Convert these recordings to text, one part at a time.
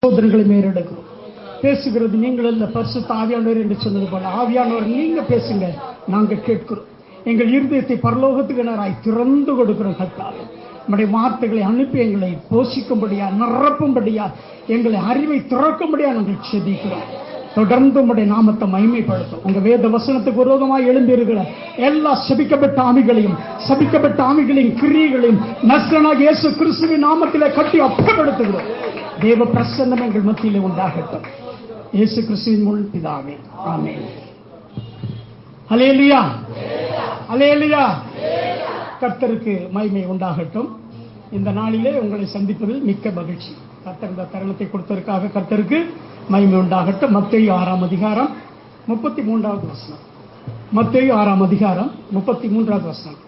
சகோதரர்களை மேறெடுக்கிறோம். பேசுகிறது நீங்கள் அல்ல, பரிசுத்த ஆவியானவர் என்று சொன்னது போல ஆவியானவர் நீங்க பேசுங்க, நாங்க கேட்கிறோம். எங்கள் இருதயத்தை பரலோகத்துக்கு நேராய் திறந்து கொடுக்கிறோம். கர்த்தாவே, நம்முடைய வார்த்தைகளை அனுப்பி எங்களை போஷிக்கும்படியா, நிரப்பும்படியா, எங்களை அறிவை திறக்கும்படியா நாங்கள் செபிக்கிறோம். தொடர்ந்து உம்முடைய நாமத்தை மகிமைப்படுத்தும். உங்க வேத வசனத்துக்கு விரோதமாக எழும்பியிருக்கிற எல்லா சபிக்கப்பட்ட ஆவிகளையும் கிரியைகளையும் நஸ்ரனாகிய இயேசு கிறிஸ்துவின் நாமத்திலே கட்டி அப்புறப்படுத்துகிறோம். தேவ பிரசன்னம் எங்கள் மத்தியிலே உண்டாகட்டும். இயேசு கிறிஸ்துவின் மூலம் பிதாவே, ஆமென். அல்லேலூயா, அல்லேலூயா. கர்த்தருக்கு மகிமை உண்டாகட்டும். இந்த நாளிலே உங்களை சந்திப்பதில் மிக்க மகிழ்ச்சி. கர்த்தர் இந்த தருணத்தை கொடுத்ததற்காக கர்த்தருக்கு மகிமை உண்டாகட்டும். மத்தேயு 6ஆம் அதிகாரம் 33வது வசனம். மத்தேயு 6ஆம் அதிகாரம் 33வது வசனம்.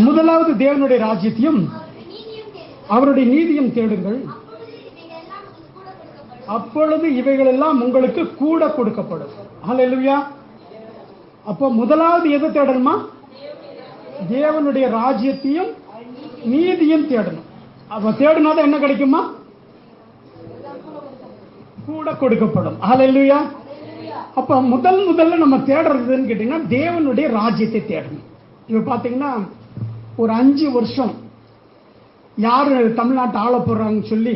முதலாவது தேவனுடைய ராஜ்யத்தையும் அவருடைய நீதியும் தேடுங்கள், அப்பொழுது இவைகளெல்லாம் உங்களுக்கு கூட கொடுக்கப்படும். ஹல்லேலூயா. அப்போ முதலாவது எதை தேடணுமா? தேவனுடைய ராஜ்யத்தையும் நீதியும் தேடணும். அப்ப தேடினாதான் என்ன கிடைக்குமா? கூட கொடுக்கப்படும். ஹல்லேலூயா. அப்ப முதல்ல நம்ம தேடுறதுன்னு கேட்டீங்கன்னா தேவனுடைய ராஜ்யத்தை தேடணும். இப்ப பாத்தீங்கன்னா ஒரு 5 வருஷம் யாரு தமிழ்நாட்டை ஆள போறாங்கன்னு சொல்லி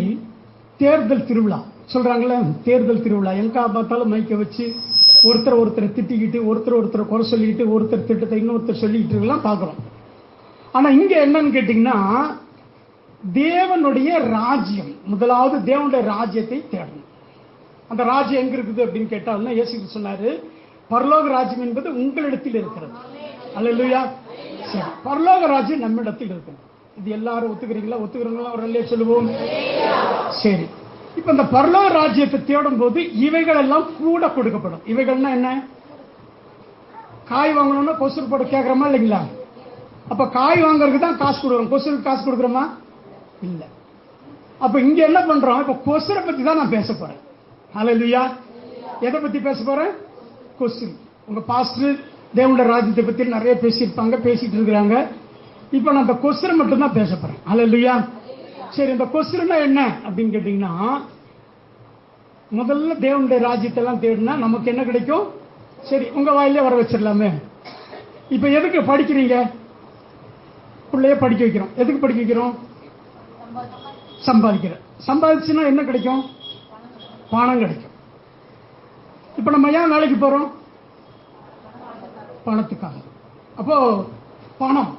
தேர்தல் திருவிழா சொல்றாங்களே, தேர்தல் திருவிழா எங்க பார்த்தாலும் மைக்க வச்சு ஒருத்தரை திட்டிக்கிட்டு, ஒருத்தரை குறை சொல்லிக்கிட்டு, ஒருத்தர் திட்டத்தை இன்னொருத்தர் சொல்லிக்கிட்டு இருக்கலாம் பாக்குறோம். ஆனா இங்க என்னன்னு கேட்டீங்கன்னா தேவனுடைய ராஜ்யம், முதலாவது தேவனுடைய ராஜ்யத்தை தேடணும். அந்த ராஜ்யம் எங்க இருக்குது அப்படின்னு கேட்டாலும் இயேசு சொன்னாரு, பரலோக ராஜ்யம் என்பது உங்களிடத்தில் இருக்கிறது. அல்லேலூயா. சரி, பரலோக ராஜ்யம் நம்மிடத்தில் இருக்கிறது. இது எல்லாரும் ஒத்துக்கிறீங்களா? ஒத்துக்கிறவங்களா ஒரு நல்ல சொல்லுவோம். சரி, இப்ப இந்த பரலோக ராஜ்யத்தை தேடும் போது இவைகள் எல்லாம் கூட கொடுக்கப்படும். இவைகள்னா என்ன? காய் வாங்கணும்னா கொசுறு போட கேட்கிறோமா இல்லைங்களா? அப்ப காய் வாங்குறதுக்கு தான் காசு கொடுக்குறோம், கொசுருக்கு காசு கொடுக்குறோமா? இல்ல. அப்ப இங்க என்ன பண்றோம்? இப்ப கொசுரை பத்தி தான் நான் பேச போறேன். ஹல்லேலூயா. எதை பத்தி பேச போறேன்? கொசுறு. உங்க பாஸ்டர் தேவனுடைய ராஜ்யத்தை பத்தி நிறைய பேசிட்டு இருக்கிறாங்க. இப்ப நான் அந்த கொசுரை மட்டும் தான் பேச போறேன். ஹல்லேலூயா. சரி, இந்த கொசுறுனா என்ன அப்படின்னு கேட்டீங்கன்னா, முதல்ல தேவனுடைய ராஜ்யத்தை எல்லாம் தேடினா நமக்கு என்ன கிடைக்கும்? சரி, உங்க வாயிலே வர வச்சிடலாமே. இப்ப எதுக்கு படிக்கிறீங்க? பிள்ளைய படிக்க வைக்கிறோம். எதுக்கு படிக்க வைக்கிறோம்? சம்பாதிச்சுன்னா என்ன கிடைக்கும்? பணம் கிடைக்கும். இப்ப நம்ம ஏன் வேலைக்கு போறோம்? பணத்துக்காக. அப்போ பணம்,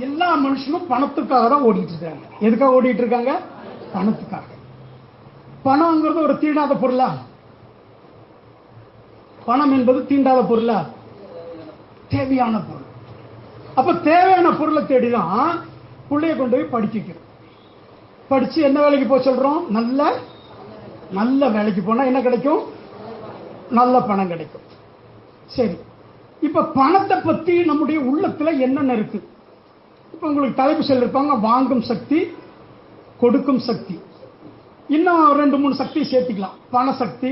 எல்லா மனுஷனும் பணத்துக்காக தான் ஓடிட்டு இருக்காங்க. எதுக்காக ஓடிட்டு இருக்காங்க? பணத்துக்காக. பணம்ங்கிறது ஒரு தீண்டாத பொருளா? பணம் என்பது தீண்டாத பொருளா? தேவையான பொருள். அப்ப தேவையான பொருளை தேடிதான் பிள்ளைய கொண்டு போய் படிக்க வைக்கிறோம். படிச்சு என்ன வேலைக்கு போக சொல்றோம்? நல்ல வேலைக்கு போனா என்ன கிடைக்கும்? நல்ல பணம் கிடைக்கும். சரி, இப்ப பணத்தை பத்தி நம்முடைய உள்ளத்துல என்னென்ன இருக்கு? இப்ப உங்களுக்கு தலைப்பு சொல்லிருப்பாங்க, வாங்கும் சக்தி, கொடுக்கும் சக்தி, இன்னும் 2-3 சக்தி சேர்த்துக்கலாம். பணசக்தி,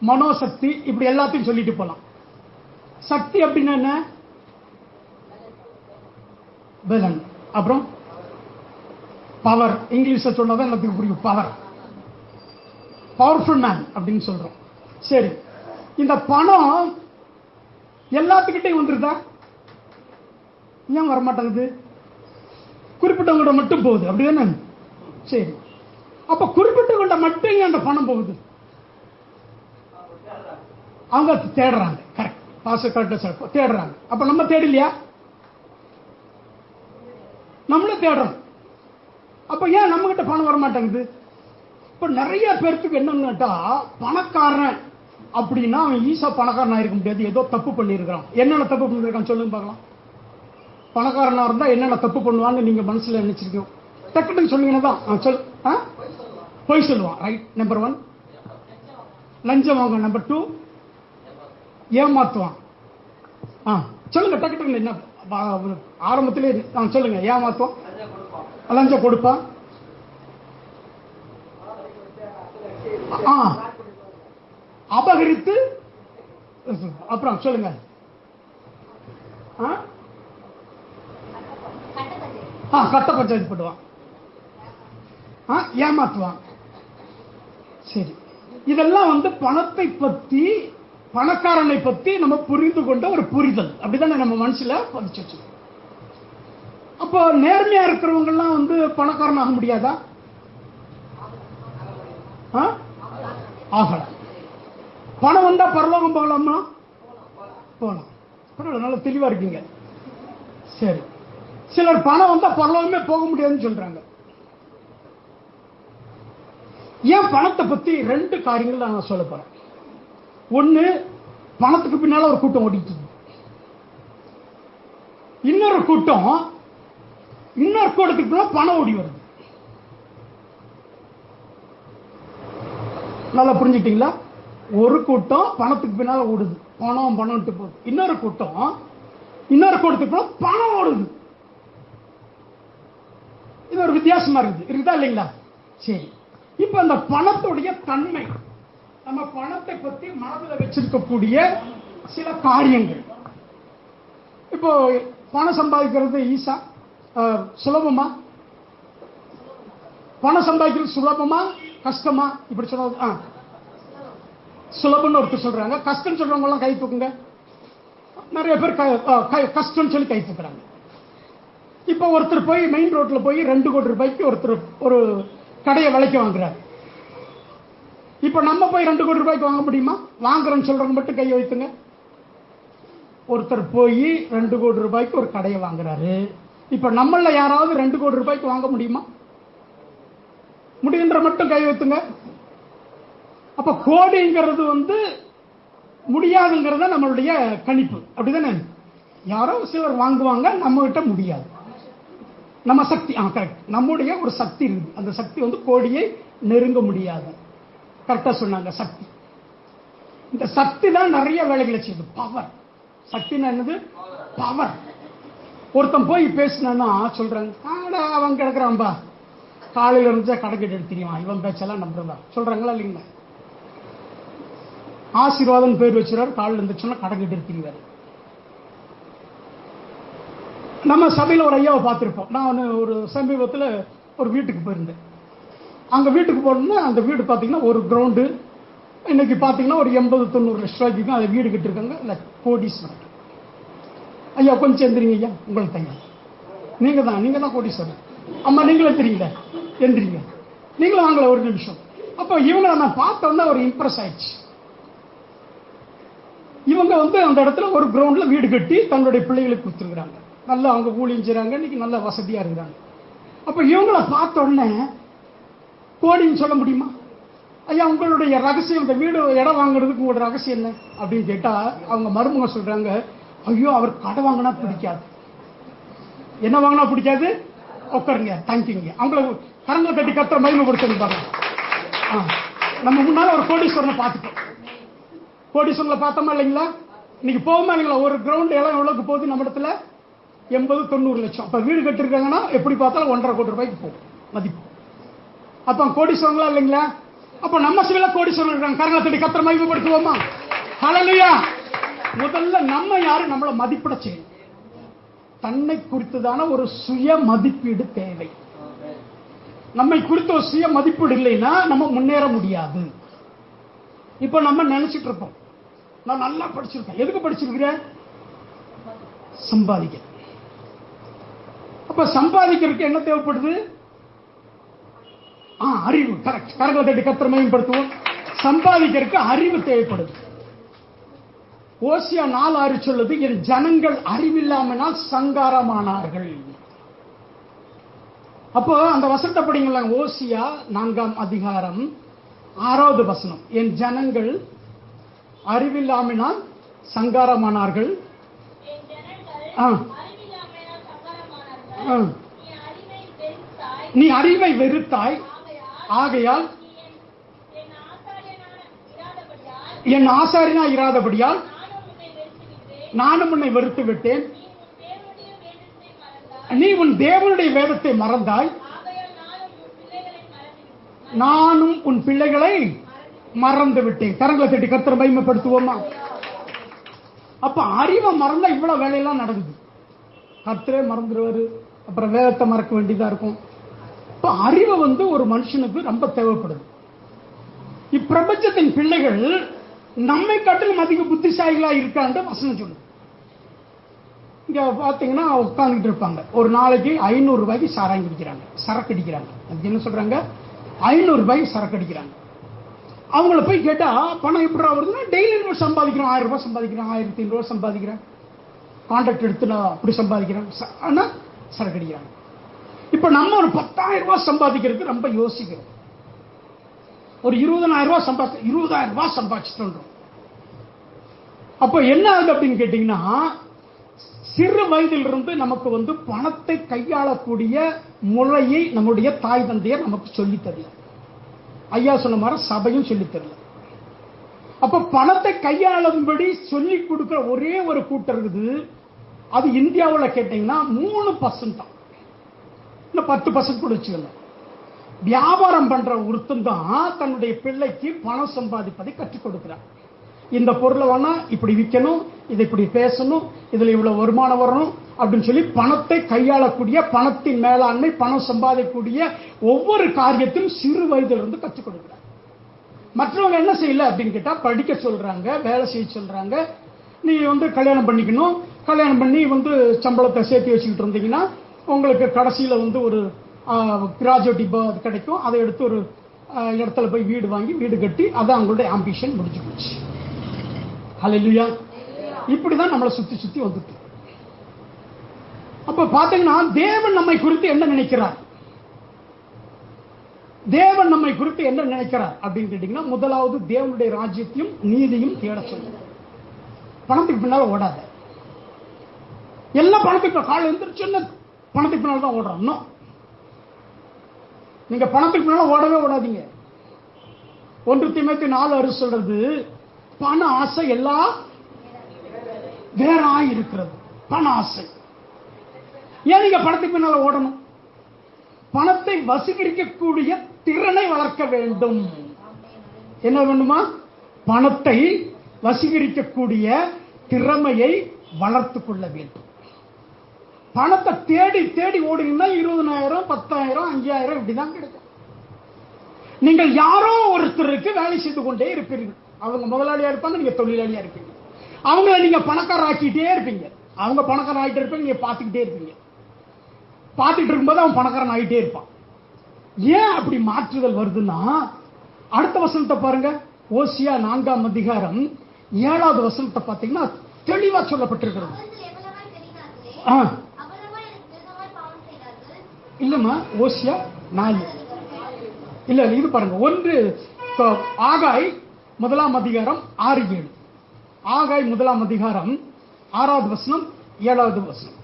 மனோசக்தி, இப்படி எல்லாத்தையும் சொல்லிட்டு போலாம். சக்தி அப்படின்னா என்ன? பலன். அப்புறம் பவர், இங்கிலீஷ்ல சொன்னதான் எல்லாத்துக்கும் புரியும். பவர்ஃபுல் மேன் அப்படின்னு சொல்றோம். சரி, இந்த பணம் எல்லாத்துக்கிட்டையும் வந்துருதா? ஏன் வரமாட்டேங்குது? குறிப்பிட்டவங்க மட்டும் போகுது, அப்படிதானே? சரி, அப்ப குறிப்பிட்டவங்க மட்டும் அந்த பணம் போகுது. அவங்க தேடுறாங்க. கரெக்ட், கரெக்டா தேடுறாங்க. அப்ப நம்ம தேடலையா? நம்மளும் தேடுறோம். அப்ப ஏன் நம்ம கிட்ட பணம் வர மாட்டேங்குது? இப்ப நிறைய பேருக்கு என்னன்னு கேட்டா, பணக்காரன் அப்படின்னா அவன் ஈஸா பணக்காரனா இருக்க முடியாது, ஏதோ தப்பு பண்ணிருக்கான். என்னென்ன தப்பு பண்ணிருக்கான் சொல்லுங்க பார்க்கலாம். பணக்காரனா இருந்தா என்னென்ன தப்பு பண்ணுவான்னு நீங்க மனசுல நினைச்சிருக்கோம். டக்குன்னு சொல்லுங்கன்னா தான் பொய் சொல்லுவான். ரைட், நம்பர் 1 லஞ்சம் வாங்குவான். நம்பர் 2 ஏமாத்துவான். சொல்லுங்க டக்கு என்ன ஆரம்பத்திலே சொல்லுங்க. ஏமாத்துவான், லஞ்சம் கொடுப்பான், அபகரித்து, அப்புறம் சொல்லுங்க கட்ட பஞ்சாயத்து போடுவான், ஏமாத்துவான். சரி, இதெல்லாம் பணத்தை பத்தி, பணக்காரனை பத்தி நம்ம புரிந்து கொண்ட ஒரு புரிதல். அப்படிதான் நம்ம மனசுல பதிச்சு வச்சு. அப்போ நேர்மையா இருக்கிறவங்க எல்லாம் பணக்காரன் ஆக முடியாதா? ஆகலாம். பணம் வந்தா பரலோகம் போகலாமா? போகலாம். பரவாயில்ல, நல்ல தெளிவா இருக்கீங்க. சரி, சிலர் பணம் வந்தா பரலோகமே போக முடியாதுன்னு சொல்றாங்க. ஏன் பணத்தை பத்தி 2 காரியங்கள் நான் சொல்ல போறேன். ஒண்ணு, பணத்துக்கு பின்னால ஒரு கூட்டம் ஓடிட்டு, இன்னொரு கூட்டத்துக்கு பணம் ஓடி வருது. நல்லா புரிஞ்சுட்டீங்களா? ஒரு கூட்டம் பணத்துக்கு பின்னால ஓடுது, பணம் போகுது. இன்னொரு கூட்டத்துக்கு பணம் ஓடுது. இது ஒரு வித்தியாசமா இருக்குதா இல்லைங்களா? சரி, இப்ப அந்த பணத்துடைய தன்மை, நம்ம பணத்தை பத்தி மனதில் வச்சிருக்கக்கூடிய சில காரியங்கள். இப்போ பணம் சம்பாதிக்கிறது ஈஸா, சுலபமா? பணம் சம்பாதிக்கிறது சுலபமா கஷ்டமா? இப்படி சொல்றது சுலபம்னு ஒருத்தர் சொல்றாங்க. கஷ்டம் சொல்றவங்க எல்லாம் கை தூக்குங்க. நிறைய பேர் கஷ்டம் சொல்லி கை தூக்குறாங்க. இப்ப ஒருத்தர் போய் மெயின் ரோட்ல போய் 2 கோடி ரூபாய்க்கு ஒருத்தர் ஒரு கடையை விலைக்கு வாங்குறாரு. இப்ப நம்ம போய் 2 கோடி ரூபாய்க்கு வாங்க முடியுமா? வாங்குறோம்னு சொல்றவங்க மட்டும் கையை வைத்துங்க. ஒருத்தர் போய் 2 கோடி ரூபாய்க்கு ஒரு கடையை வாங்குறாரு. இப்ப நம்மள யாராவது 2 கோடி ரூபாய்க்கு வாங்க முடியுமா? முடியுன்ற மட்டும் கை வைத்துங்க. அப்ப கோடிங்கிறது முடியாதுங்கிறத நம்மளுடைய கணிப்பு. அப்படிதானே? யாரோ சிலர் வாங்குவாங்க, நம்ம கிட்ட முடியாது. நம்ம சக்தி, கரெக்ட், நம்முடைய ஒரு சக்தி இருக்கு. அந்த சக்தி கோடியை நெருங்க முடியாது. கரெக்டா சொன்னாங்க. சக்தி, இந்த சக்தி தான் நிறைய வேலைகளை செய்யுது. பவர். சக்தினா என்னது? பவர். ஒருத்தன் போய் பேசினா சொல்றாங்க, அவன் கிடக்குறான்பா, காலையில இருந்துச்சா கடை கேட்டு தெரியுமா, இவன் பேச்செல்லாம் நம்புறதா சொல்றாங்களா இல்லைங்களா? ஆசீர்வாதம் பேர் வச்சுறாரு, காலையில் இருந்துச்சுன்னா கடை கேட்டு தெரிவாரு. நம்ம சபையில் ஒரு ஐயாவை பார்த்திருப்போம். நான் ஒரு சமீபத்தில் ஒரு வீட்டுக்கு போயிருந்தேன். அங்க வீட்டுக்கு போனோம்னா அந்த வீடு பார்த்தீங்கன்னா ஒரு கிரவுண்டு, இன்னைக்கு பார்த்தீங்கன்னா ஒரு 80-90 லட்ச ரூபாய்க்கு அதை வீடு கட்டிருக்காங்க. இல்லை, கோடீஸ்வரர். ஐயா கொஞ்சம் எந்திரிங்க ஐயா, உங்களுக்கு ஐயா, நீங்க தான் கோடீஸ்வரர். அம்மா நீங்களே தெரியல, எந்திரிங்க, நீங்களும் வாங்கல ஒரு நிமிஷம். அப்போ இவங்களை நான் பார்த்தோன்னா ஒரு இம்ப்ரெஸ் ஆயிடுச்சு. இவங்க அந்த இடத்துல ஒரு கிரவுண்ட்ல வீடு கட்டி தங்களுடைய பிள்ளைகளுக்கு கொடுத்துருக்காங்க. நல்லா அவங்க ஊழியம் செய்றாங்க, இன்னைக்கு நல்ல வசதியா இருக்கிறாங்க. அப்ப இவங்களை பார்த்த உடனே கோடின்னு சொல்ல முடியுமா? ஐயா உங்களுடைய ரகசியம், இந்த வீடு இடம் வாங்குறதுக்கு உங்களோட ரகசியம் என்ன அப்படின்னு கேட்டா அவங்க மருமக சொல்றாங்க, ஐயோ அவர் கடை வாங்கினா பிடிக்காது. என்ன வாங்கினா பிடிக்காது? உட்காருங்க, தேங்க்யூங்க. அவங்கள கரங்களை கட்டி கத்துற மகிமைப்படுத்த பாருங்க. நம்ம முன்னால ஒரு கோடீஸ்வரனை பார்த்துட்டோம். கோடீஸ்வரனை பார்த்தோமா இல்லைங்களா? இன்னைக்கு போகுமா இல்லைங்களா? ஒரு கிரவுண்ட் இடம் எவ்வளவுக்கு போகுது நம்ம இடத்துல? 80-90 லட்சம். அப்ப வீடு கட்டிருக்காங்கன்னா எப்படி பார்த்தாலும் 1.5 கோடி ரூபாய்க்கு போகும் மதிப்பு. அப்ப கோடீஸ்வரங்களா இல்லைங்களா? அப்ப நம்ம சில கோடீஸ்வரன் இருக்காங்க. கரங்களை தட்டி கத்திர மகிமைப்படுத்துவோமா? ஹல்லேலூயா. முதல்ல நம்ம யாரு நம்மளை மதிப்பிட செய்யணும். தன்னை குறித்ததான ஒரு சுய மதிப்பீடு தேவை. நம்மை குறித்த ஒரு சுய மதிப்பீடு இல்லைன்னா நம்ம முன்னேற முடியாது. இப்ப நம்ம நினைச்சிட்டு இருப்போம், நான் நல்லா படிச்சிருக்கேன். எதுக்கு படிச்சிருக்கிறேன்? சம்பாதிக்க. அப்ப சம்பாதிக்கிறதுக்கு என்ன தேவைப்படுது? அறிவு. கரெக்ட். கரங்களை தட்டி கத்திர மகிமைப்படுத்துவோம். சம்பாதிக்கிறதுக்கு அறிவு தேவைப்படுது. ஓசியா 4:6 சொல்லுது, என் ஜனங்கள் அறிவில்லாமனால் சங்காரமானார்கள். அப்போ அந்த வசனத்தை படிங்களா. ஓசியா 4ஆம் அதிகாரம் 6வது வசனம். என் ஜனங்கள் அறிவில்லாமனால் சங்காரமானார்கள். நீ அறிவை வெறுத்தாய், ஆகையால் என் ஆசாரியனா இராதபடியால் நானும் உன்னை வெறுத்து விட்டேன். நீ உன் தேவனுடைய வேதத்தை மறந்தாய், நானும் உன் பிள்ளைகளை மறந்து விட்டேன். கரங்களை தட்டி கர்த்தரை மகிமைப்படுத்துவோமா? அப்ப அறிவை மறந்தா இவ்வளவு வேலையெல்லாம் நடக்குது. கர்த்தரே மறந்துடுவாரு, அப்புறம் வேதத்தை மறக்க வேண்டியதா இருக்கும். இப்ப அறிவு வந்து ஒரு மனுஷனுக்கு ரொம்ப தேவைப்படுது. இப்பிரபஞ்சத்தின் பிள்ளைகள் நம்மை காட்டிலும் அதிக புத்திசாலிகளா இருக்கான்னு வசனம் சொல்லுது. இங்க பாத்தீங்கன்னா உட்கார்ந்துட்டு இருப்பாங்க, ஒரு நாளைக்கு 500 ரூபாய்க்கு சாராயம் குடிக்கிறாங்க, சரக்கு அடிக்கிறாங்க. அதுக்கு என்ன சொல்றாங்க? 500 ரூபாய்க்கு சரக்கு அடிக்கிறாங்க. அவங்கள போய் கேட்டா பணம் எப்படி வருதுன்னா, டெய்லி சம்பாதிக்கிறோம், 1000 ரூபாய் சம்பாதிக்கிறேன், 1500 ரூபாய் சம்பாதிக்கிறேன், கான்ட்ராக்ட் எடுத்து நான் அப்படி சம்பாதிக்கிறேன், ஆனா சரக்கு அடிக்கிறாங்க. இப்ப நம்ம ஒரு 10,000 ரூபாய் சம்பாதிக்கிறதுக்கு ரொம்ப யோசிக்கிறோம். ஒரு 20,000 ரூபாய் 20,000 ரூபாய் சம்பாதிச்சுட்டு. அப்ப என்ன ஆகுது அப்படின்னு கேட்டீங்கன்னா, சிறு வயதிலிருந்து நமக்கு வந்து பணத்தை கையாளக்கூடிய முறையை நம்முடைய தாய் தந்தையர் நமக்கு சொல்லி தரல. ஐயா சொன்ன மாதிரி சபையும் சொல்லி தரல. அப்ப பணத்தை கையாளும்படி சொல்லி கொடுக்கிற ஒரே ஒரு கூட்டம் இருக்குது. அது இந்தியாவில் கேட்டீங்கன்னா 3% தான், இன்னும் 10% கூட வச்சுக்கல. வியாபாரம் பண்ற ஒருத்தன் தான் தன்னுடைய பிள்ளைக்கு பணம் சம்பாதிப்பதை கற்றுக் கொடுக்கிறார். இந்த பொருளை வேணா இப்படி விற்கணும், இதை இப்படி பேசணும், இதுல இவ்வளவு வருமானம் வரணும் அப்படின்னு சொல்லி பணத்தை கையாளக்கூடிய, பணத்தின் மேலாண்மை, பணம் சம்பாதிக்கக்கூடிய ஒவ்வொரு காரியத்தையும் சிறு வயதிலிருந்து கற்றுக் கொடுக்கிறார். மற்றவங்க என்ன செய்யல அப்படின்னு கேட்டா, படிக்க சொல்றாங்க, வேலை செய்ய சொல்றாங்க. நீ வந்து கல்யாணம் பண்ணிக்கணும், கல்யாணம் பண்ணி வந்து சம்பளத்தை சேர்த்து வச்சுக்கிட்டு இருந்தீங்கன்னா உங்களுக்கு கடைசியில வந்து ஒரு கிராஜுவேட்டி கிடைக்கும். அதை எடுத்து ஒரு இடத்துல போய் வீடு வாங்கி வீடு கட்டி, அதான் அவங்களுடைய ஆம்பிஷன் முடிஞ்சு போச்சு. ஹல்லேலூயா. இப்படிதான் நம்மளை சுத்தி சுத்தி வந்துட்டு. அப்ப பாத்தீங்கன்னா தேவன் நம்மை குறித்து என்ன நினைக்கிறார்? தேவன் நம்மை குறித்து என்ன நினைக்கிறார் அப்படின்னு கேட்டீங்கன்னா, முதலாவது தேவனுடைய ராஜ்யத்தையும் நீதியும் தேட சொல்லுங்க. பணத்துக்கு பின்னால ஓடாத. எல்லாம் பணத்துக்கு கால எழுந்திருச்சு பணத்துக்கு பின்னால தான் ஓடுறோம். இன்னும் நீங்க பணத்துக்கு பின்னால ஓடவே ஓடாதீங்க. 1 தீமோத்தேயு 4:6 சொல்றது, பண ஆசை எல்லாம் வேறாய் இருக்கிறது. பண ஆசை. ஏன் நீங்க பணத்துக்கு பின்னால ஓடணும்? பணத்தை வசீகரிக்கக்கூடிய திறனை வளர்க்க வேண்டும். என்ன வேண்டுமா? பணத்தை வசீகரிக்கக்கூடிய திறமையை வளர்த்துக் கொள்ள வேண்டும். பணத்தை தேடி தேடி ஓடுங்கன்னா 20,000, 10,000, 5,000 இப்படிதான் கிடைக்கும். நீங்கள் யாரோ ஒருத்தருக்கு வேலை செய்து கொண்டே இருப்பீர்கள். அவங்க முதலாளியா இருப்பாங்க, நீங்க தொழிலாளியா இருப்பீங்க. அவங்கள நீங்க பணக்காரர் ஆக்கிட்டே இருப்பீங்க. அவங்க பணக்காரன் ஆகிட்டே இருப்பீங்க, நீங்க பார்த்துக்கிட்டே இருப்பீங்க. பார்த்துட்டு இருக்கும்போது அவன் பணக்காரன் ஆகிட்டே இருப்பான். ஏன் அப்படி மாற்றுதல் வருதுன்னா, அடுத்த வசனத்தை பாருங்க. ஓசியா 4ஆம் அதிகாரம் 7வது வசனத்தை பார்த்தீங்கன்னா தெளிவா சொல்லப்பட்டிருக்கிறது. இல்லம்மா, ஓசியா 4 இல்ல, இது பாருங்க. 1 ஆகாய் 1ஆம் அதிகாரம் 6-7. ஆகாய் 1ஆம் அதிகாரம் 6வது வசனம் 7வது வசனம்.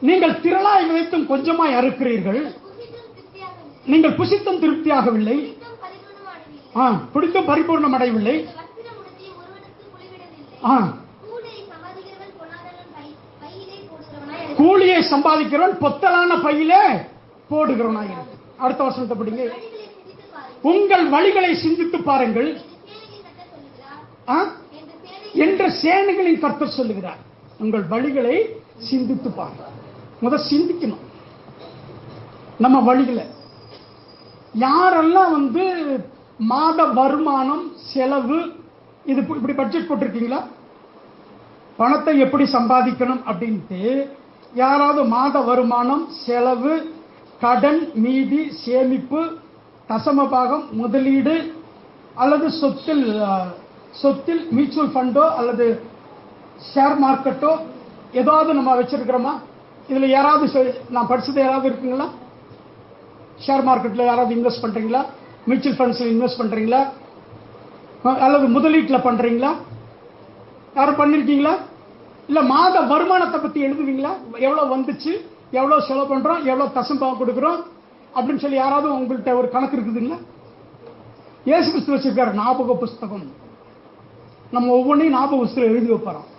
நீங்கள் திரளாய் விதைத்தும் கொஞ்சமாய் அறுக்கிறீர்கள், நீங்கள் புசித்தும் திருப்தியாகவில்லை, பிடித்தும் பரிபூர்ணம் அடையவில்லை. கூலியை சம்பாதிக்கிறவன் பொத்தலான பையிலே போடுகிறவனாக இருக்கு. அடுத்த வசனத்தை படிங்க. உங்கள் வழிகளை சிந்தித்து பாருங்கள் என்ற சேனைகளின் கர்த்தர் சொல்லுகிறார். உங்கள் வழிகளை சிந்தித்து பாருங்கள். முதல் சிந்திக்கணும் நம்ம வழிகளை. யாரெல்லாம் வந்து மாத வருமானம், செலவு, இது இப்படி பட்ஜெட் போட்டிருக்கீங்களா? பணத்தை எப்படி சம்பாதிக்கணும் அப்படின்ட்டு யாராவது மாத வருமானம், செலவு, கடன், மீதி, சேமிப்பு, தசமபாகம், முதலீடு அல்லது சொத்தில் மியூச்சுவல் ஃபண்டோ அல்லது ஷேர் மார்க்கெட்டோ ஏதாவது நம்ம வச்சிருக்கிறோமா? இதுல யாராவது நான் படிச்சது யாராவது இருக்குங்களா? ஷேர் மார்க்கெட்ல யாராவது இன்வெஸ்ட் பண்றீங்களா? மியூச்சுவல் ஃபண்ட்ஸ்ல இன்வெஸ்ட் பண்றீங்களா? அல்லது முதலீட்டில் பண்றீங்களா? யாரும் பண்ணிருக்கீங்களா? இல்ல மாத வருமானத்தை பத்தி எழுதுவீங்களா? எவ்வளவு வந்துச்சு, எவ்வளவு செலவு பண்றோம், எவ்வளவு தசம்பாகம் கொடுக்கிறோம் அப்படின்னு சொல்லி யாராவது உங்கள்கிட்ட ஒரு கணக்கு இருக்குதுங்களா? இயேசு கிறிஸ்து வச்சிருக்காரு ஞாபக புஸ்தகம். நம்ம ஒவ்வொன்றையும் ஞாபக புஸ்தகம் எழுதி வைப்போம்.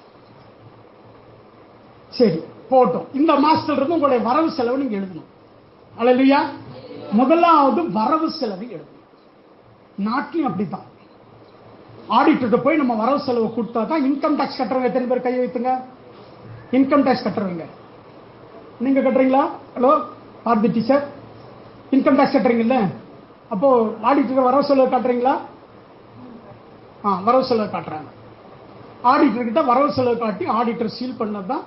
சரி, போட்டோம். இந்த மாசத்துல இருந்து உங்களுடைய வரவு செலவு நீங்க எழுதணும். அல்லேலூயா. முதலாவது வரவு செலவு எழுதணும். நாட்டிலையும் அப்படித்தான். ஆடிட்டர்கிட்ட போய் நம்ம வரவு செலவு கொடுத்தா தான். இன்கம் டாக்ஸ் கட்டுறவங்க எத்தனை பேர் கை வைத்துங்க? இன்கம் டாக்ஸ் கட்டுறவங்க நீங்க கட்டுறீங்களா? ஹலோ பார்த்தி டீச்சர், இன்கம் டேக்ஸ் கட்டுறீங்கல்ல, அப்போ ஆடிட்டர் வரவு செலவு காட்டுறீங்களா? வரவு செலவு காட்டுறாங்க. ஆடிட்டர் கிட்ட வரவு செலவு காட்டி ஆடிட்டர் சீல் பண்ணதான்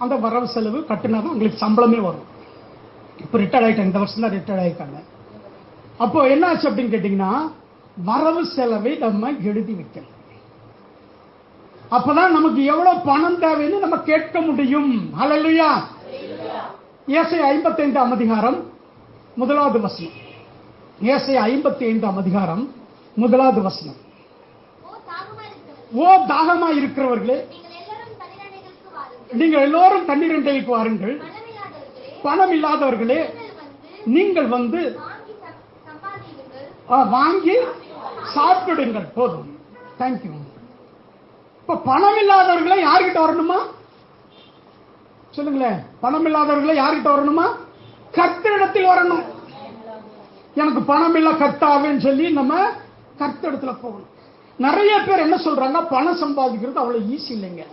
அந்த வரவு செலவு கட்டுனாதான் உங்களுக்கு சம்பளமே வரும். இப்போ ரிட்டையர்ட் ஆகிட்டாங்க, இந்த வருஷம் தான் ரிட்டையர்ட் ஆகிட்டாங்க. அப்போ என்ன ஆச்சு அப்படின்னு கேட்டீங்கன்னா, வரவு செலவை நம்ம எழுதி வைக்கணும். அப்பதான் நமக்கு எவ்வளவு பணம் தேவைன்னு நம்ம கேட்க முடியும். ஹல்லேலூயா. ஏசாயா 55ஆம் அதிகாரம் 1வது வசனம். ஏசாயா 55ஆம் அதிகாரம் 1வது வசனம். ஓ தாகமா இருக்கிறவர்களே, நீங்கள் எல்லோரும் தண்ணீர் அண்டைக்கு வாருங்கள். பணம் இல்லாதவர்களே, நீங்கள் வந்து வாங்கி சாப்பிடுங்கள். போதும். தேங்க்யூ. இப்ப பணம் இல்லாதவர்களை யார்கிட்ட வரணுமா சொல்லுங்களேன்? பணம் இல்லாதவர்களை யார்கிட்ட வரணுமா? கர்த்தரிடத்தில் வரணும். எனக்கு பணம் இல்ல கர்த்தாவேன்னு சொல்லி நம்ம கர்த்தரிடத்துல போகணும். நிறைய பேர் என்ன சொல்றாங்க, பணம் சம்பாதிக்கிறது அவ்வளவு ஈஸி இல்லைங்க.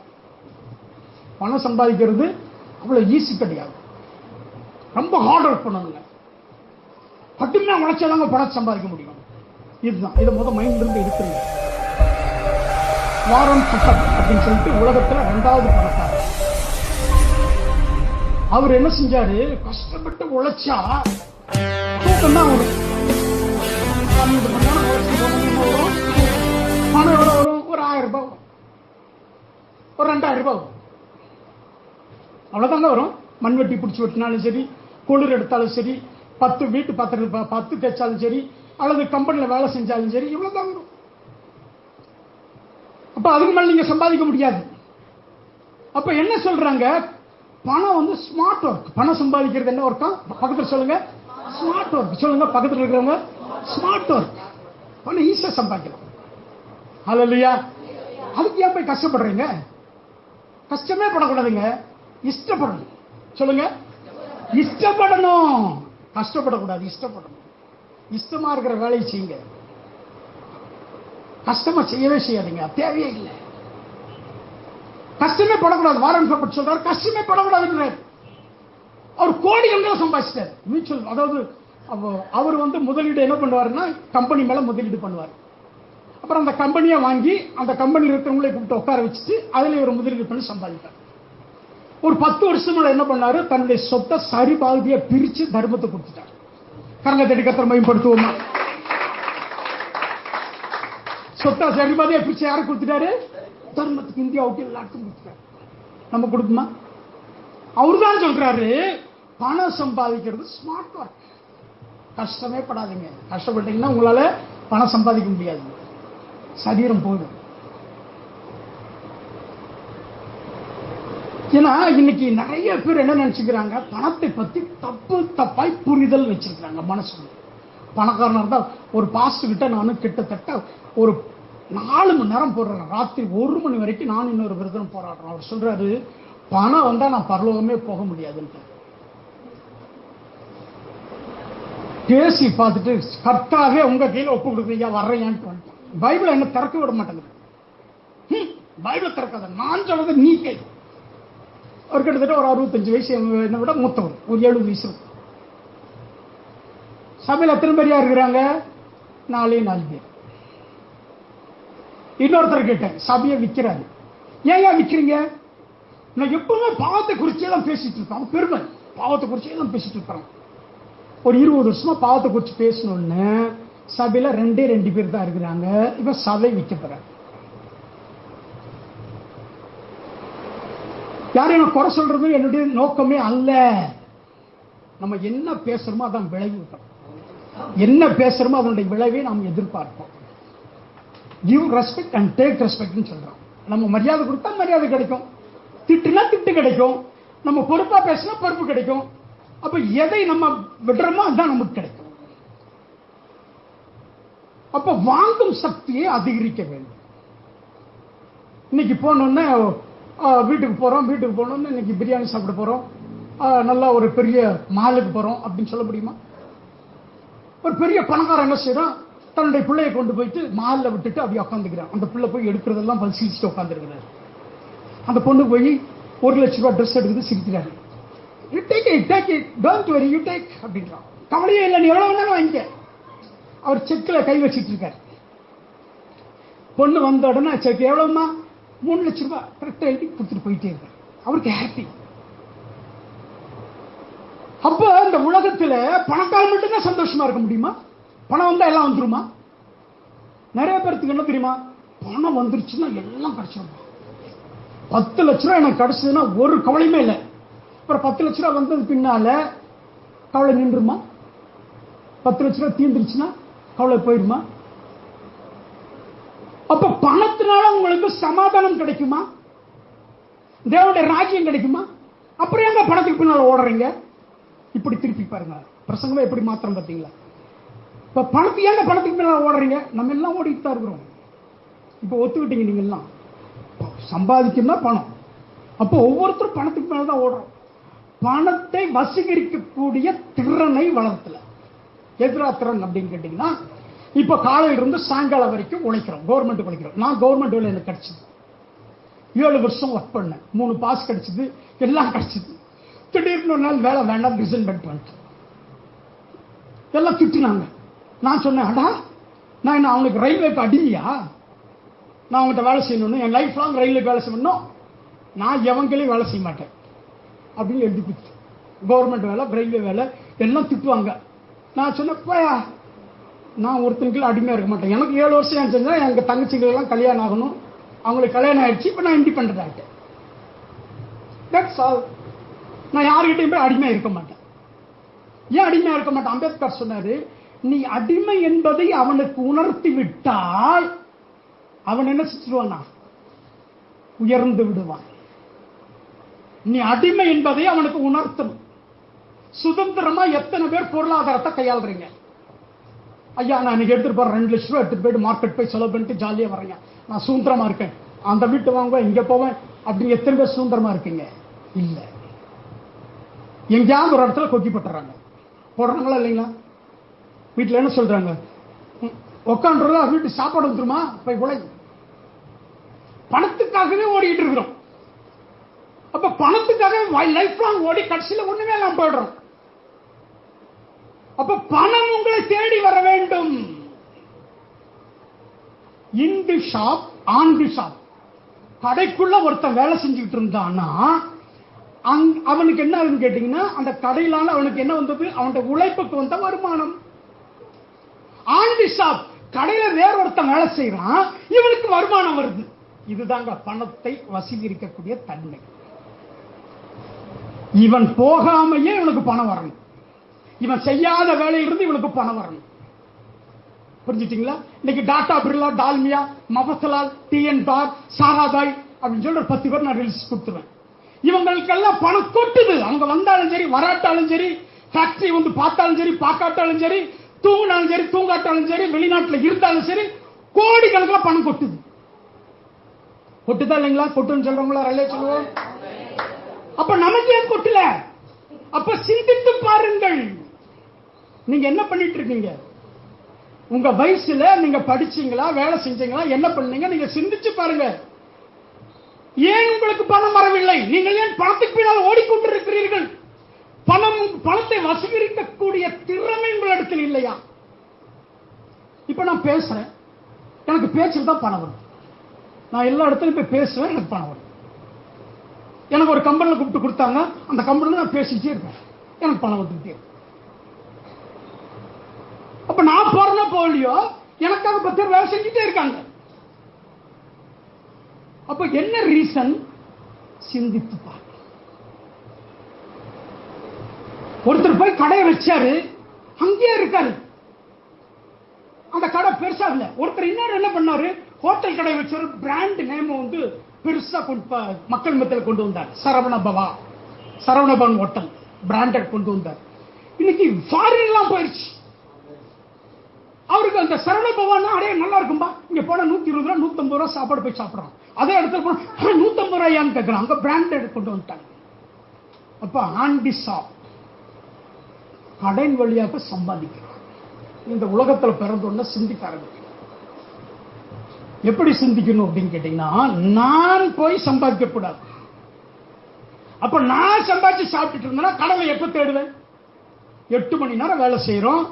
பணம் சம்பாதிக்கிறது அவ்வளவு ஈஸி கிடையாது. ரொம்ப ஹார்ட் ஒர்க் பண்ணணுங்க. கடுமையா உழைச்சாதாங்க பணம் சம்பாதிக்க முடியும். இதுதான், இதை மைண்ட்ல இருந்து எடுத்துருங்க. வாரன் பஃபெட் அப்படின்னு சொல்லிட்டு உலகத்துல 2வது பணக்காரர். அவர் என்ன செஞ்சாரு, கஷ்டப்பட்டு உழைச்சா தூக்கம் தான் வரும். பணம் எவ்வளவு வரும்? ஒரு 1000 ரூபாய், ஒரு 2000 ரூபாய் அவ்வளவுதாங்க வரும். மண்வெட்டி பிடிச்சி வெட்டினாலும் சரி, குளிர் எடுத்தாலும் சரி, 10 வீட்டு 10 தைச்சாலும் சரி, அல்லது கம்பெனில வேலை செஞ்சாலும் சரி, இவ்வளவுதான் வரும். அப்ப அதுக்கு மேல நீங்க சம்பாதிக்க முடியாது. அப்ப என்ன சொல்றாங்க, பணம் வந்து ஸ்மார்ட் ஒர்க். பணம் சம்பாதிக்கிறது என்ன ஒர்க்கா? பக்கத்துல சொல்லுங்க, ஸ்மார்ட் ஒர்க். சொல்லுங்க பக்கத்துல இருக்கிறவங்க, ஸ்மார்ட் ஒர்க். பணம் ஈஸியா சம்பாதிக்கலாம். ஹல்லேலூயா. அதுக்கு ஏன் போய் கஷ்டப்படுறீங்க? கஷ்டமே படக்கூடாதுங்க, இஷ்டப்படணும். சொல்லுங்க, இஷ்டப்படணும். கஷ்டப்படக்கூடாது, இஷ்டப்படணும். இஷ்டமா இருக்கிற வேலையை செய்யுங்க, கஷ்டமா செய்யவே செய்யாதீங்க, தேவையே இல்லை. கஷ்டமே படக்கூடாது. வாரன் பஃபெட் சொல்றாரு, கஷ்டமே படக்கூடாதுன்றார். அவர் கோடிகள் சம்பாதிச்சிட்டார். மியூச்சுவல், அதாவது அவர் வந்து முதலீடு என்ன பண்ணுவாருன்னா, கம்பெனி மேல முதலீடு பண்ணுவார். அப்புறம் அந்த கம்பெனியை வாங்கி அந்த கம்பெனியில் இருக்கிறவங்களை கூப்பிட்டு உட்கார வச்சுட்டு அதுல ஒரு முதலீடு பண்ணி சம்பாதிப்பார். ஒரு 10 வருஷம் என்ன பண்ணாரு, தன்னுடைய சொத்தை சரி பாதியை பிரிச்சு தர்மத்தை கொடுத்துட்டார். கரங்க தட்டி கர்த்தரை மகிமைப்படுத்துவோமா? சொத்தை சரி பாதியை பிரிச்சு யாருக்கு கொடுத்துட்டாரு? தர்மத்துக்கு. இந்தியாவுக்கு எல்லாருக்கும் கொடுத்துட்டாரு. நம்ம கொடுக்குமா? அவருதான் சொல்றாரு, பணம் சம்பாதிக்கிறது ஸ்மார்ட் ஒர்க். கஷ்டமே படாதீங்க. கஷ்டப்பட்டீங்கன்னா உங்களால பணம் சம்பாதிக்க முடியாது, சரீரம் போயிடும். ஏன்னா இன்னைக்கு நிறைய பேர் என்ன நினைச்சுக்கிறாங்க, பணத்தை பத்தி தப்பாய் புரிதல் வச்சிருக்கிறாங்க மனசுல. பணக்காரனா இருந்தா ஒரு பாஸ்டர் கிட்ட நானும் கிட்டத்தட்ட ஒரு 4 மணி நேரம் போடுறேன். ராத்திரி 1 மணி வரைக்கும் நான் இன்னொரு விருதம் போராடுறேன். அவர் சொல்றாரு, பணம் வந்தா நான் பரலோகமே போக முடியாதுன்ட்டு. பேசி பார்த்துட்டு கர்த்தாவே உங்க கையில ஒப்பு கொடுக்குறீங்க, வர்றேன்ட்டு வந்துட்டேன். பைபிளை என்ன திறக்க விட மாட்டேங்குது. பைபிளை திறக்காத, நான் சொல்றது நீ கை. அவர் கிட்டத்தட்ட ஒரு 65 வயசு, என்னை விட மூத்தவர், ஒரு 70 வயசு. சபையில் எத்தனை பேர் இருக்கிறாங்க? 4 பேர். இன்னொருத்தர் கேட்டேன், சபையை விற்கிறாரு. ஏன் விற்கிறீங்க? நான் எப்பவுமே பாவத்தை குறிச்சே தான் பேசிட்டு இருக்கேன். பெருமை, பாவத்தை குறிச்சே தான் பேசிட்டு இருக்கிறோம். ஒரு 20 வருஷமா பாவத்தை குறிச்சு பேசணும்னு சபையில 2 பேர் தான் இருக்கிறாங்க. இப்ப சபை விற்க போறாங்க. யாரையும் குறை சொல்றது என்னுடைய நோக்கமே அல்ல. நம்ம என்ன பேசுறோமோ அதான் விளைவு. என்ன பேசுறோமோ அதனுடைய விளைவை நாம் எதிர்பார்ப்போம். Give respect and take respect சொல்றோம். நம்ம மரியாதை கொடுத்தா மரியாதை கிடைக்கும், திட்டுனா திட்டு கிடைக்கும், நம்ம பொறுப்பா பேசினா பொறுப்பு கிடைக்கும். அப்ப எதை நம்ம விடுறோமோ அதுதான் நமக்கு கிடைக்கும். அப்ப வாங்கும் சக்தியை அதிகரிக்க வேண்டும். இன்னைக்கு போனோன்னு வீட்டுக்கு போறோம், வீட்டுக்கு போனோம்னு இன்னைக்கு பிரியாணி சாப்பிட போறோம், நல்லா ஒரு பெரிய மாலுக்கு போறோம் அப்படின்னு சொல்ல முடியுமா? ஒரு பெரிய பணக்காரன் என்ன செய்யறான், தன்னுடைய பிள்ளையை கொண்டு போயிட்டு மாலில் விட்டுட்டு அப்படி உட்காந்துக்கிறான். அந்த பிள்ளை போய் எடுக்கிறதெல்லாம் பரிசீலிச்சுட்டு உட்காந்துருக்கிறாரு. அந்த பொண்ணு போய் 1 லட்ச ரூபாய் ட்ரெஸ் எடுக்குது, சிரிக்கிறாரு. You take it don't worry, you take அப்படின்றான். கவலையே இல்லை, நீ எவ்வளவு வேணாலும் வாங்கிக்க. அவர் செக்கில் கை வச்சிட்டு இருக்காரு. பொண்ணு வந்த உடனே செக் எவ்வளவுமா, 3 லட்சம் ரூபாய் கரெக்டா எழுதி கொடுத்துட்டு போயிட்டே இருக்காரு. அவருக்கு ஹாப்பி. அப்ப இந்த உலகத்துல பணத்தால் மட்டும்தான் சந்தோஷமா இருக்க முடியுமா? பணம் வந்தா எல்லாம் வந்துருமா? நிறைய பேருக்கு என்ன தெரியுமா, பணம் வந்துருச்சுன்னா எல்லாம் கிடைச்சிடும். 10 லட்ச ரூபாய் எனக்கு கிடைச்சதுன்னா ஒரு கவலையுமே இல்லை. அப்புறம் 10 லட்ச ரூபாய் வந்தது பின்னால கவலை நின்றுமா? 10 லட்ச ரூபாய் தீர்ந்துருச்சுன்னா கவலை போயிருமா? அப்ப பணத்தினால உங்களுக்கு சமாதானம் கிடைக்குமா? தேவனுடைய ராஜ்யம் கிடைக்குமா? அப்புறம் எங்க பணத்துக்கு பின்னால ஓடுறீங்க? இப்படி திருப்பி பாருங்க, பிரசங்கமே எப்படி மாத்திரம் பார்த்தீங்களா? இப்ப பணத்துக்கு ஏங்க பணத்துக்கு பின்னால ஓடுறீங்க? நம்ம எல்லாம் ஓடிட்டு தான் இருக்கிறோம். இப்ப ஒத்துக்கிட்டீங்க நீங்க எல்லாம், சம்பாதிக்கணும்னா பணம். அப்போ ஒவ்வொருத்தரும் பணத்துக்கு மேல தான் ஓடுறோம். பணத்தை வசீகரிக்கக்கூடிய திறனை வளர்த்தல. எதிரா திறன் அப்படின்னு கேட்டீங்கன்னா, இப்ப காலையில இருந்து சாயங்காலம் வரைக்கும் உழைக்கிறோம், கவர்மெண்ட் உழைக்கிறோம். நான் கவர்மெண்ட் வேலை எனக்கு கிடைச்சது, 7 வருஷம் ஒர்க் பண்ணேன், 3 பாஸ் கிடைச்சது, எல்லாம் கிடைச்சது. திடீர்னு ஒரு நாள் வேலை வேண்டாம் ரிசைன் பண்ணிட்டு எல்லாம் திட்டினாங்க. நான் சொன்னேன், அடா நான் என்ன அவனுக்கு ரயில்வேக்கு அடிமையா? நான் அவங்ககிட்ட வேலை செய்யணும், என் லைஃப் லாங் ரயில்வேக்கு வேலை செய்யணும், நான் எவங்களையும் வேலை செய்ய மாட்டேன் அப்படின்னு எழுதி கொடுத்து. கவர்மெண்ட் வேலை, ரயில்வே வேலை எல்லாம் திட்டுவாங்க. நான் சொன்னேன், போயா நான் ஒருத்தனுக்கு அடிமையா இருக்க மாட்டேன். எனக்கு 7 வருஷம் ஏன் செஞ்சா எங்க தங்கச்சிகள் எல்லாம் கல்யாணம் ஆகணும், அவங்களுக்கு கல்யாணம் ஆயிடுச்சு, இப்ப நான் இண்டிபெண்டன்ட் ஆகிட்டேன். That's all. நான் யாருக்கிட்டையும் போய் அடிமையா இருக்க மாட்டேன். ஏன் அடிமையா இருக்க மாட்டேன்? அம்பேத்கர் சொன்னாரு, நீ அடிமை என்பதை அவனுக்கு உணர்த்தி விட்டால் அவன் என்ன செஞ்சிருவானா, உயர்ந்து விடுவான். நீ அடிமை என்பதை அவனுக்கு உணர்த்தணும். சுதந்திரமா எத்தனை பேர் பொருளாதாரத்தை கையாளுறீங்க? ஐயா நான் இன்னைக்கு எடுத்துட்டு போறேன் 2 லட்சம் ரூபாய் எடுத்துட்டு போயிட்டு மார்க்கெட் போய் செலவு பண்ணிட்டு ஜாலியா வரேங்க, நான் சுதந்திரமா இருக்கேன், அந்த வீட்டு வாங்குவேன், இங்க போவேன் அப்படின்னு எத்தனை பேர் சுதந்திரமா இருக்கீங்க? இல்ல. எங்கேயாவது ஒரு இடத்துல கொக்கி போட்டுறாங்க. போடுறாங்களா இல்லைங்களா? வீட்டுல என்ன சொல்றாங்க, உட்காந்துருந்தா வீட்டு சாப்பாடு வந்துருமா, போய் உழை. பணத்துக்காகவே ஓடிட்டு இருக்கிறோம். அப்ப பணத்துக்காக லைஃப் லாங் ஓடி கடைசியில ஒண்ணுமே எல்லாம் போயிடுறோம். அப்ப பணம் உங்களை தேடி வர வேண்டும். In the shop, on the shop. கடைக்குள்ள ஒருத்தன் வேலை செஞ்சுக்கிட்டு இருந்தான்னா அவனுக்கு என்ன ஆகுதுன்னு கேட்டீங்கன்னா, அந்த கடையிலான அவனுக்கு என்ன வந்தது, அவனுடைய உழைப்புக்கு வந்த வருமானம். ஆன் தி ஷாப், கடையில வேற ஒருத்தன் வேலை செய்யறான், இவனுக்கு வருமானம் வருது. இதுதாங்க பணத்தை வசீகரிக்கக்கூடிய தன்மை. இவன் போகாமையே இவனுக்கு பணம் வரணும், இவன் செய்யாத வேலையிலிருந்து இவனுக்கு பணம் வரணும். புரிஞ்சுட்டீங்களா? இன்னைக்கு டாடா பிர்லா, டால்மியா, மஃபசலால், டிஎன் பார், சாராபாய் அப்படின்னு சொல்லி ஒரு 10 பேர் நான் ரிலீஸ் கொடுத்துருவேன். இவங்களுக்கெல்லாம் பணம் கொட்டுது. அவங்க வந்தாலும் சரி, வராட்டாலும் சரி, ஃபேக்டரி வந்து பார்த்தாலும் சரி, பார்க்காட்டாலும் சரி, தூங்கினாலும் சரி, தூங்காட்டாலும் சரி, வெளிநாட்டில் இருந்தாலும் சரி, கோடிக்கணக்கில் பணம் கொட்டுது. கொட்டுதா இல்லைங்களா? கொட்டுன்னு சொல்றவங்களா ரல்லே சொல்லுவோம். அப்ப நமக்கு ஏன் கொட்டல? அப்ப சிந்தித்து பாருங்கள். நீங்க என்ன பண்ணிட்டு இருக்கீங்க? உங்க வயசுல நீங்க படிச்சீங்களா, வேலை செஞ்சீங்களா, என்ன பண்ணீங்க? நீங்க சிந்திச்சு பாருங்க. ஏன் உங்களுக்கு பணம் வரவில்லை? நீங்கள் ஏன் பணத்துக்கு பின்னால் ஓடிக்கொண்டிருக்கிறீர்கள்? பணத்தை வசீகரிக்கக்கூடிய திறமை உங்களிடத்தில் இல்லையா? இப்ப நான் பேசுறேன், எனக்கு பேச்சுக்கு தான் பணம் வரும். நான் எல்லா இடத்துலையும் போய் பேசுவேன், எனக்கு பணம் வரும். எனக்கு ஒரு கம்பெனியில் கூப்பிட்டு கொடுத்தாங்க, அந்த கம்பெனியில் நான் பேசிட்டே இருப்பேன், எனக்கு பணம் வந்துட்டே இருக்கும். அப்ப நான் போறதா போகலையோ, எனக்காக 10 பேர் வேலை செஞ்சுட்டே இருக்காங்க. அப்ப என்ன ரீசன்? சிந்தித்து பாருங்க. ஒருத்தர் போய் கடையை வச்சாரு, அங்கேயே இருக்காரு, அந்த கடை பெருசா இல்ல. ஒருத்தர் இன்னொரு என்ன பண்ணாரு, ஹோட்டல் கடை வச்சாரு, பிராண்ட் நேம் வந்து பெருசா மக்கள் மத்தியில் கொண்டு வந்தார். சரவணபவன் ஹோட்டல் பிராண்டட் கொண்டு வந்தார். இன்னைக்கு ஃபாரின் எல்லாம் போயிருச்சு. அவருக்கு அந்த சரவணபவன் அடைய நல்லா இருக்கும்பா, இங்க போனா 120 ரூபா 150 ரூபா சாப்பாடு போய் சாப்பிடுறான். அதே இடத்துல போனா 150 ரூபாயான்னு கேட்கறான். அங்க பிராண்டட் கொண்டு வந்துட்டாங்க. அப்ப ஆண்டி ஷாப், கடன் வழியாக சம்பாதிக்கிறான். இந்த உலகத்துல பிறந்தோன்னா சிந்திக்க ஆரம்பிக்கும். எப்படி சிந்திக்கணும் அப்படின்னு கேட்டீங்கன்னா, நான் போய் சம்பாதிக்க கூடாது, அப்ப நான் சம்பாதிச்சு சாப்பிட்டுட்டு இருந்தேன்னா கடவுளை எப்ப தேடுவேன்? 8 மணி நேரம் வேலை செய்யறோம்,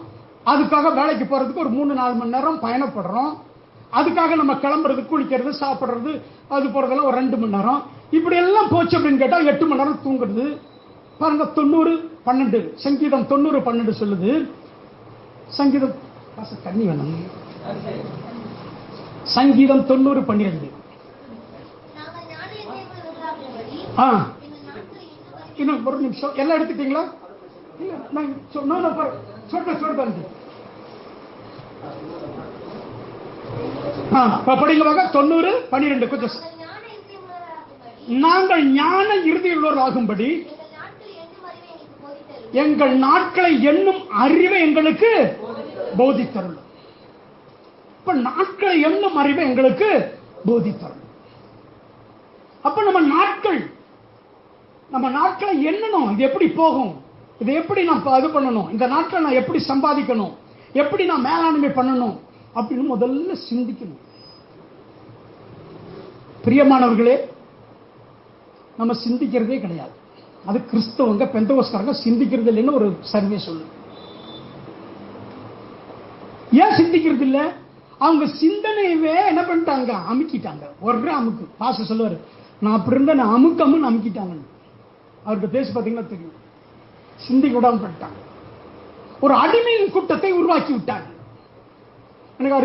அதுக்காக வேலைக்கு போறதுக்கு ஒரு 3-4 மணி நேரம் பயணப்படுறோம், அதுக்காக நம்ம கிளம்புறது, குளிக்கிறது, சாப்பிடுறது, அது போறதெல்லாம் ஒரு 2 மணி நேரம். இப்படி எல்லாம் போச்சு அப்படின்னு கேட்டா 8 மணி நேரம் தூங்குறது. பாருங்க, 90-12 சங்கீதம் 90-12 சொல்லுது. சங்கீதம் தண்ணி வேணும். சங்கீதம் 90-12. இன்னும் ஒரு நிமிஷம், எல்லாம் எடுத்துட்டீங்களா? படிங்க 90-12 கொஞ்சம். நாங்கள் ஞான இறுதியுள்ளோர் ஆகும்படி எங்கள் நாட்களை எண்ணும் அறிவை எங்களுக்கு போதித்தருள். இப்ப நாட்களை எண்ணும் அறிவை எங்களுக்கு போதித்தருள். அப்ப நம்ம நாட்களை எண்ணணும். இது எப்படி போகும், இதை எப்படி நான் இது பண்ணணும், இந்த நாட்களை நான் எப்படி சம்பாதிக்கணும், எப்படி நான் மேலாண்மை பண்ணணும் அப்படின்னு முதல்ல சிந்திக்கணும். பிரியமானவர்களே, நம்ம சிந்திக்கிறதே கிடையாது. அது கிறிஸ்தவங்க பெந்தகோஸ்தவங்க சிந்திக்கிறது இல்லைன்னு ஒரு சர்வே சொல்லு. ஏன் சிந்திக்கிறது இல்லை? அவங்க சிந்தனையவே என்ன பண்ணிட்டாங்க, அமுக்கிட்டாங்க. ஒரு அமுக்கு. பாச சொல்லுவாரு, நான் அப்படி இருந்த நான் அமுக்கம்னு அமுக்கிட்டாங்க. அவர்கிட்ட பேசி பார்த்தீங்கன்னா தெரியும். சிந்திக்க விடாம பண்ணிட்டாங்க. ஒரு அடிமையின் கூட்டத்தை உருவாக்கி விட்டாங்க. எனக்கு